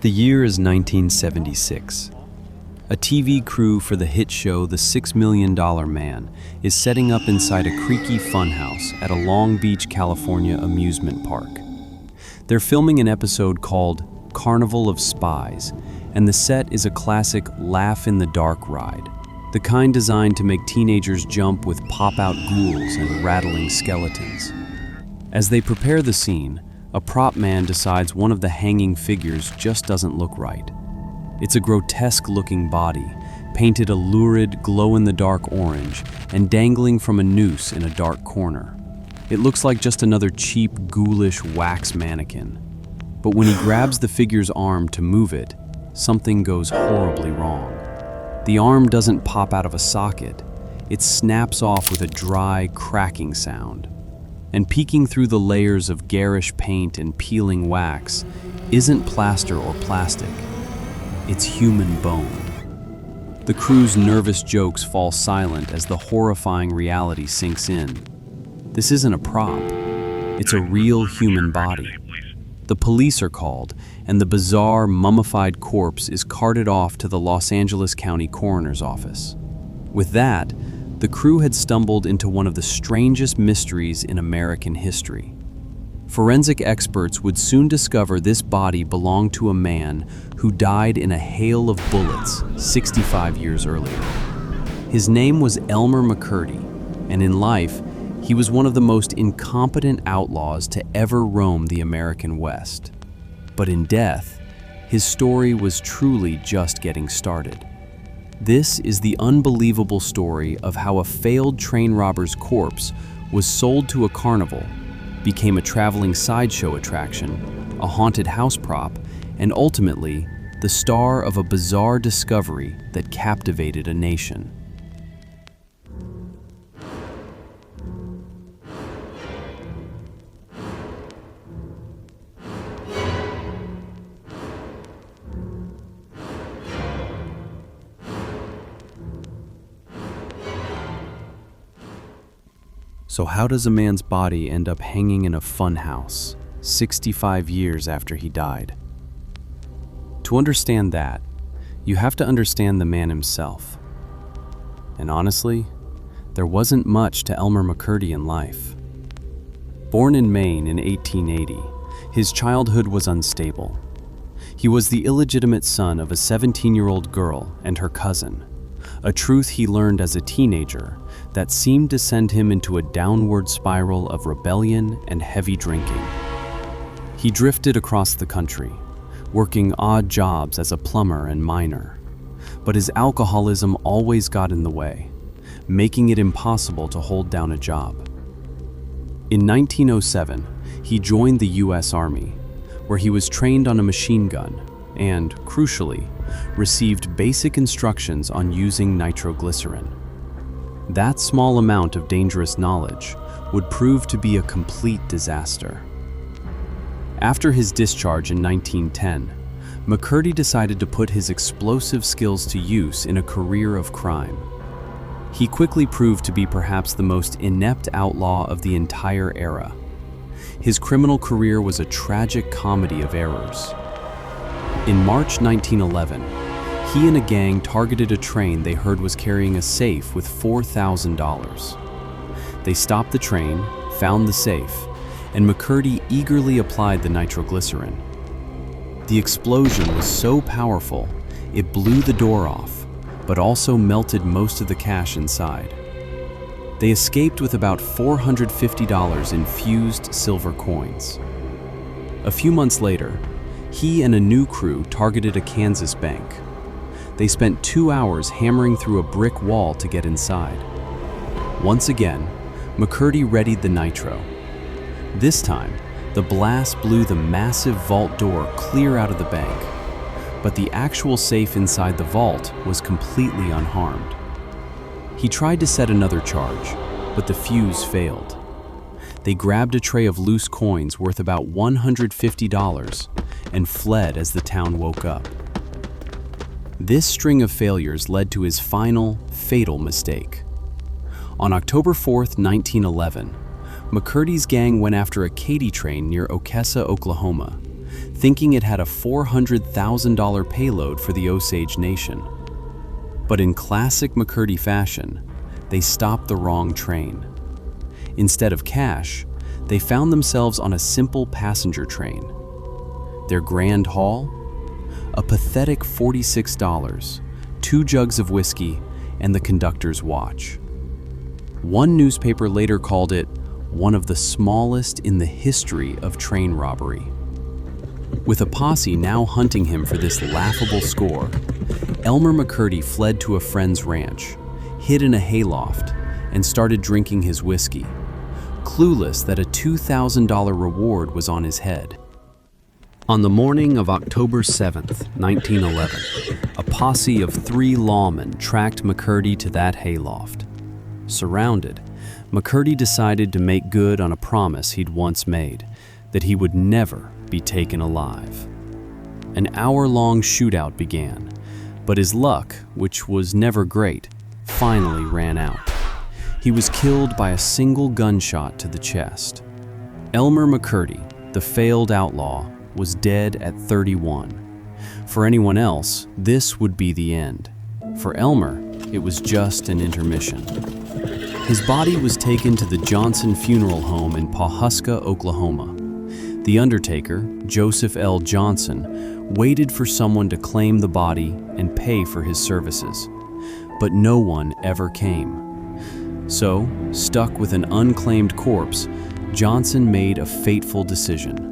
The year is 1976. A TV crew for the hit show The $6 Million Man is setting up inside a creaky funhouse at a Long Beach, California amusement park. They're filming an episode called Carnival of Spies, and the set is a classic laugh-in-the-dark ride, the kind designed to make teenagers jump with pop-out ghouls and rattling skeletons. As they prepare the scene, a prop man decides one of the hanging figures just doesn't look right. It's a grotesque-looking body, painted a lurid, glow-in-the-dark orange and dangling from a noose in a dark corner. It looks like just another cheap, ghoulish wax mannequin. But when he grabs the figure's arm to move it, something goes horribly wrong. The arm doesn't pop out of a socket. It snaps off with a dry, cracking sound. And peeking through the layers of garish paint and peeling wax isn't plaster or plastic. It's human bone. The crew's nervous jokes fall silent as the horrifying reality sinks in. This isn't a prop. It's a real human body. The police are called, and the bizarre, mummified corpse is carted off to the Los Angeles County Coroner's Office. With that, the crew had stumbled into one of the strangest mysteries in American history. Forensic experts would soon discover this body belonged to a man who died in a hail of bullets 65 years earlier. His name was Elmer McCurdy, and in life, he was one of the most incompetent outlaws to ever roam the American West. But in death, his story was truly just getting started. This is the unbelievable story of how a failed train robber's corpse was sold to a carnival, became a traveling sideshow attraction, a haunted house prop, and ultimately, the star of a bizarre discovery that captivated a nation. So how does a man's body end up hanging in a funhouse 65 years after he died? To understand that, you have to understand the man himself. And honestly, there wasn't much to Elmer McCurdy in life. Born in Maine in 1880, his childhood was unstable. He was the illegitimate son of a 17-year-old girl and her cousin, a truth he learned as a teenager that seemed to send him into a downward spiral of rebellion and heavy drinking. He drifted across the country, working odd jobs as a plumber and miner, but his alcoholism always got in the way, making it impossible to hold down a job. In 1907, he joined the U.S. Army, where he was trained on a machine gun and, crucially, received basic instructions on using nitroglycerin. That small amount of dangerous knowledge would prove to be a complete disaster. After his discharge in 1910, McCurdy decided to put his explosive skills to use in a career of crime. He quickly proved to be perhaps the most inept outlaw of the entire era. His criminal career was a tragic comedy of errors. In March 1911, he and a gang targeted a train they heard was carrying a safe with $4,000. They stopped the train, found the safe, and McCurdy eagerly applied the nitroglycerin. The explosion was so powerful, it blew the door off, but also melted most of the cash inside. They escaped with about $450 in fused silver coins. A few months later, he and a new crew targeted a Kansas bank. They spent 2 hours hammering through a brick wall to get inside. Once again, McCurdy readied the nitro. This time, the blast blew the massive vault door clear out of the bank, but the actual safe inside the vault was completely unharmed. He tried to set another charge, but the fuse failed. They grabbed a tray of loose coins worth about $150 and fled as the town woke up. This string of failures led to his final, fatal mistake. On October 4th, 1911, McCurdy's gang went after a Katy train near Okessa, Oklahoma, thinking it had a $400,000 payload for the Osage Nation. But in classic McCurdy fashion, they stopped the wrong train. Instead of cash, they found themselves on a simple passenger train. Their grand haul? A pathetic $46, 2 jugs of whiskey, and the conductor's watch. One newspaper later called it one of the smallest in the history of train robbery. With a posse now hunting him for this laughable score, Elmer McCurdy fled to a friend's ranch, hid in a hayloft, and started drinking his whiskey, clueless that a $2,000 reward was on his head. On the morning of October 7th, 1911, a posse of 3 lawmen tracked McCurdy to that hayloft. Surrounded, McCurdy decided to make good on a promise he'd once made, that he would never be taken alive. An hour-long shootout began, but his luck, which was never great, finally ran out. He was killed by a single gunshot to the chest. Elmer McCurdy, the failed outlaw, was dead at 31. For anyone else, this would be the end. For Elmer, it was just an intermission. His body was taken to the Johnson Funeral Home in Pawhuska, Oklahoma. The undertaker, Joseph L. Johnson, waited for someone to claim the body and pay for his services. But no one ever came. So, stuck with an unclaimed corpse, Johnson made a fateful decision.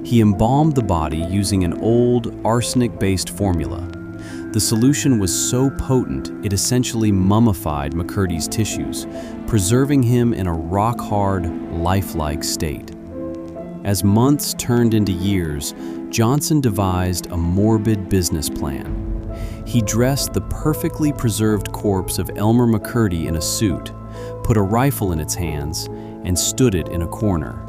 He embalmed the body using an old arsenic-based formula. The solution was so potent it essentially mummified McCurdy's tissues, preserving him in a rock-hard, lifelike state. As months turned into years, Johnson devised a morbid business plan. He dressed the perfectly preserved corpse of Elmer McCurdy in a suit, put a rifle in its hands, and stood it in a corner.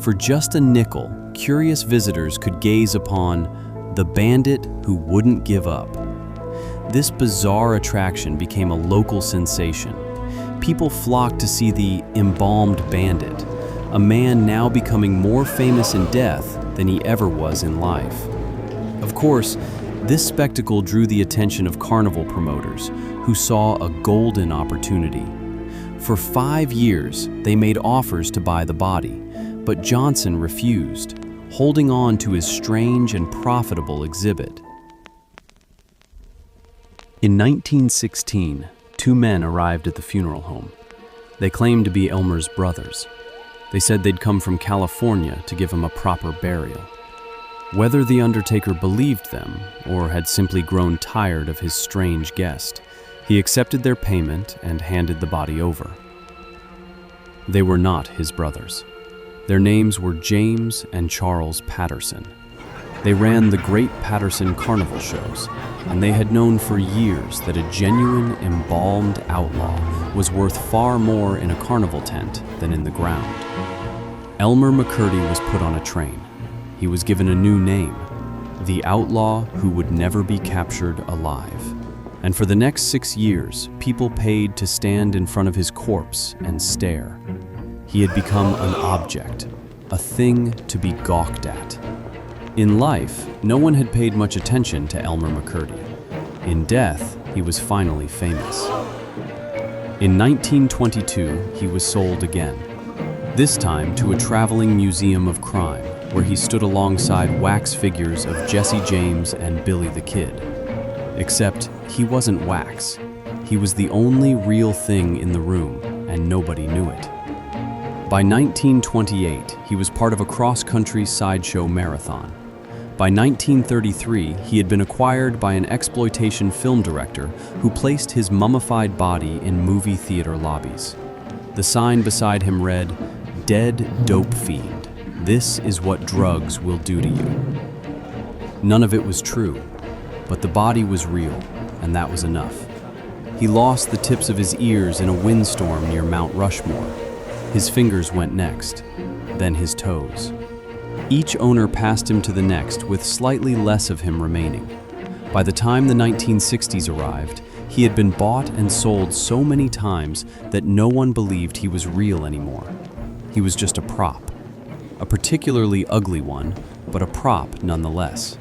For just a nickel, curious visitors could gaze upon the bandit who wouldn't give up. This bizarre attraction became a local sensation. People flocked to see the embalmed bandit, a man now becoming more famous in death than he ever was in life. Of course, this spectacle drew the attention of carnival promoters, who saw a golden opportunity. For 5 years, they made offers to buy the body, but Johnson refused, holding on to his strange and profitable exhibit. In 1916, 2 men arrived at the funeral home. They claimed to be Elmer's brothers. They said they'd come from California to give him a proper burial. Whether the undertaker believed them or had simply grown tired of his strange guest, he accepted their payment and handed the body over. They were not his brothers. Their names were James and Charles Patterson. They ran the Great Patterson Carnival shows, and they had known for years that a genuine embalmed outlaw was worth far more in a carnival tent than in the ground. Elmer McCurdy was put on a train. He was given a new name, the outlaw who would never be captured alive. And for the next 6 years, people paid to stand in front of his corpse and stare. He had become an object, a thing to be gawked at. In life, no one had paid much attention to Elmer McCurdy. In death, he was finally famous. In 1922, he was sold again, this time to a traveling museum of crime, where he stood alongside wax figures of Jesse James and Billy the Kid. Except he wasn't wax. He was the only real thing in the room, and nobody knew it. By 1928, he was part of a cross-country sideshow marathon. By 1933, he had been acquired by an exploitation film director who placed his mummified body in movie theater lobbies. The sign beside him read, "Dead Dope Fiend. This is what drugs will do to you." None of it was true, but the body was real, and that was enough. He lost the tips of his ears in a windstorm near Mount Rushmore. His fingers went next, then his toes. Each owner passed him to the next with slightly less of him remaining. By the time the 1960s arrived, he had been bought and sold so many times that no one believed he was real anymore. He was just a prop. A particularly ugly one, but a prop nonetheless.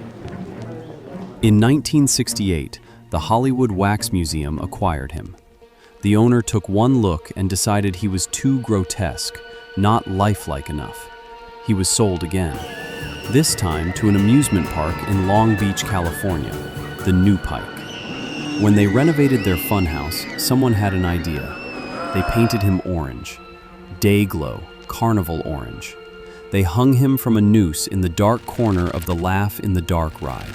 In 1968, the Hollywood Wax Museum acquired him. The owner took one look and decided he was too grotesque, not lifelike enough. He was sold again, this time to an amusement park in Long Beach, California, the New Pike. When they renovated their funhouse, someone had an idea. They painted him orange, day-glow, carnival orange. They hung him from a noose in the dark corner of the Laugh in the Dark ride.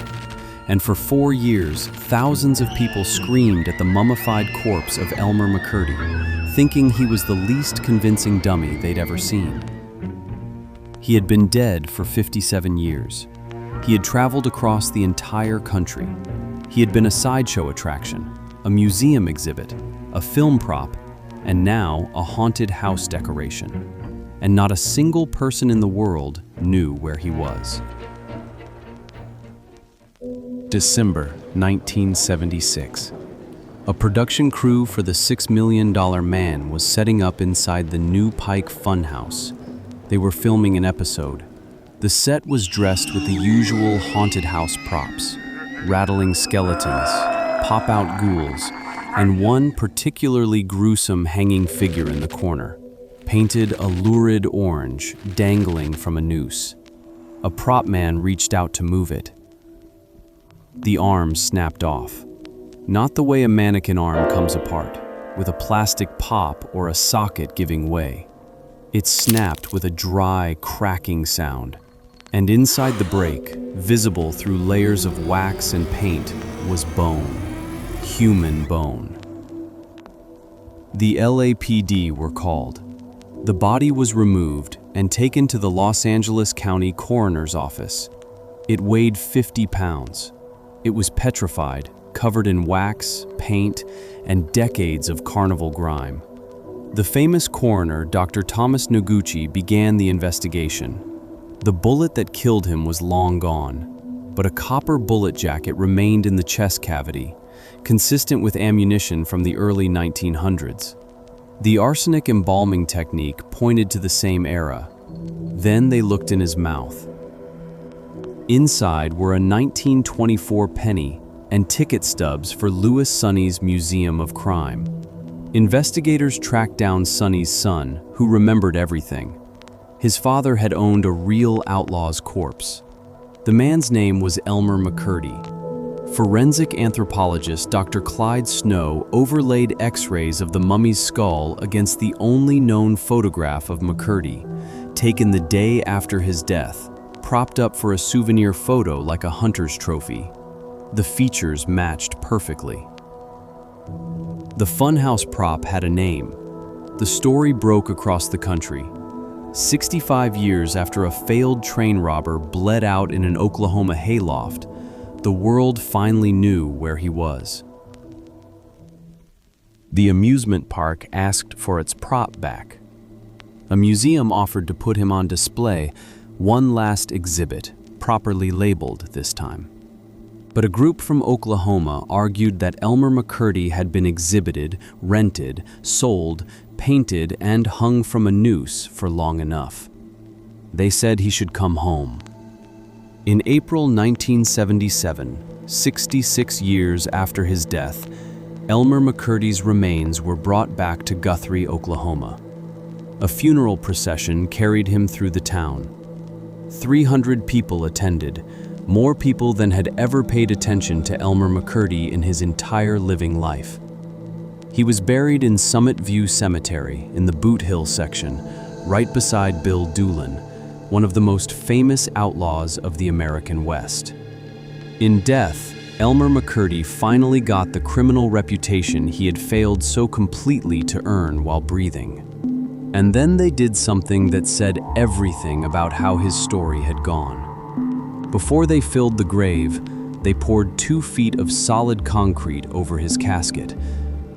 And for 4 years, thousands of people screamed at the mummified corpse of Elmer McCurdy, thinking he was the least convincing dummy they'd ever seen. He had been dead for 57 years. He had traveled across the entire country. He had been a sideshow attraction, a museum exhibit, a film prop, and now a haunted house decoration. And not a single person in the world knew where he was. December 1976. A production crew for the $6 Million Man was setting up inside the New Pike Funhouse. They were filming an episode. The set was dressed with the usual haunted house props, rattling skeletons, pop-out ghouls, and one particularly gruesome hanging figure in the corner, painted a lurid orange, dangling from a noose. A prop man reached out to move it. The arm snapped off. Not the way a mannequin arm comes apart, with a plastic pop or a socket giving way. It snapped with a dry, cracking sound. And inside the break, visible through layers of wax and paint, was bone. Human bone. The LAPD were called. The body was removed and taken to the Los Angeles County Coroner's Office. It weighed 50 pounds. It was petrified, covered in wax, paint, and decades of carnival grime. The famous coroner, Dr. Thomas Noguchi, began the investigation. The bullet that killed him was long gone, but a copper bullet jacket remained in the chest cavity, consistent with ammunition from the early 1900s. The arsenic embalming technique pointed to the same era. Then they looked in his mouth. Inside were a 1924 penny and ticket stubs for Louis Sonny's Museum of Crime. Investigators tracked down Sonny's son, who remembered everything. His father had owned a real outlaw's corpse. The man's name was Elmer McCurdy. Forensic anthropologist Dr. Clyde Snow overlaid x-rays of the mummy's skull against the only known photograph of McCurdy, taken the day after his death, propped up for a souvenir photo like a hunter's trophy. The features matched perfectly. The funhouse prop had a name. The story broke across the country. 65 years after a failed train robber bled out in an Oklahoma hayloft, the world finally knew where he was. The amusement park asked for its prop back. A museum offered to put him on display, one last exhibit, properly labeled this time. But a group from Oklahoma argued that Elmer McCurdy had been exhibited, rented, sold, painted, and hung from a noose for long enough. They said he should come home. In April 1977, 66 years after his death, Elmer McCurdy's remains were brought back to Guthrie, Oklahoma. A funeral procession carried him through the town. 300 people attended, more people than had ever paid attention to Elmer McCurdy in his entire living life. He was buried in Summit View Cemetery in the Boot Hill section, right beside Bill Doolin, one of the most famous outlaws of the American West. In death, Elmer McCurdy finally got the criminal reputation he had failed so completely to earn while breathing. And then they did something that said everything about how his story had gone. Before they filled the grave, they poured 2 feet of solid concrete over his casket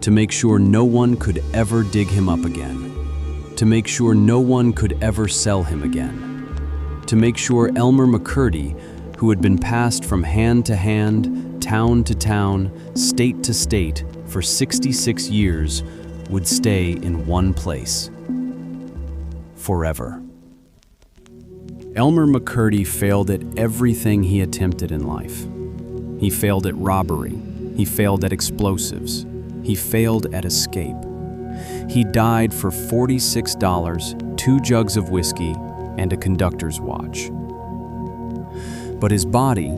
to make sure no one could ever dig him up again, to make sure no one could ever sell him again, to make sure Elmer McCurdy, who had been passed from hand to hand, town to town, state to state for 66 years, would stay in one place. Forever. Elmer McCurdy failed at everything he attempted in life. He failed at robbery. He failed at explosives. He failed at escape. He died for $46, 2 jugs of whiskey, and a conductor's watch. But his body,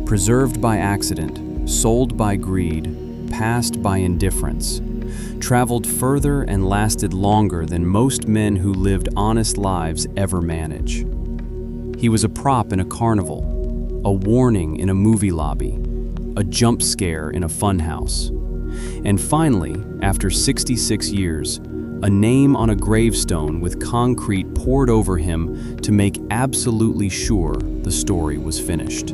preserved by accident, sold by greed, passed by indifference, traveled further and lasted longer than most men who lived honest lives ever manage. He was a prop in a carnival, a warning in a movie lobby, a jump scare in a funhouse, and finally, after 66 years, a name on a gravestone with concrete poured over him to make absolutely sure the story was finished.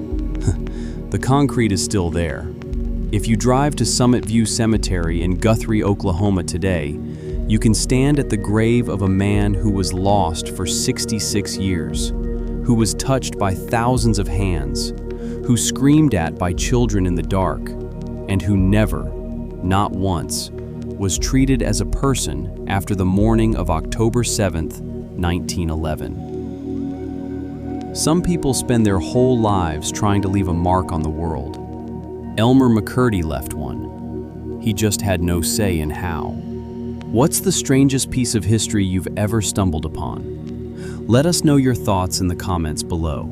The concrete is still there. If you drive to Summit View Cemetery in Guthrie, Oklahoma today, you can stand at the grave of a man who was lost for 66 years, who was touched by thousands of hands, who screamed at by children in the dark, and who never, not once, was treated as a person after the morning of October 7th, 1911. Some people spend their whole lives trying to leave a mark on the world. Elmer McCurdy left one. He just had no say in how. What's the strangest piece of history you've ever stumbled upon? Let us know your thoughts in the comments below.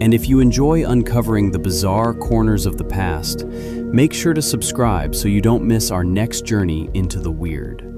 And if you enjoy uncovering the bizarre corners of the past, make sure to subscribe so you don't miss our next journey into the weird.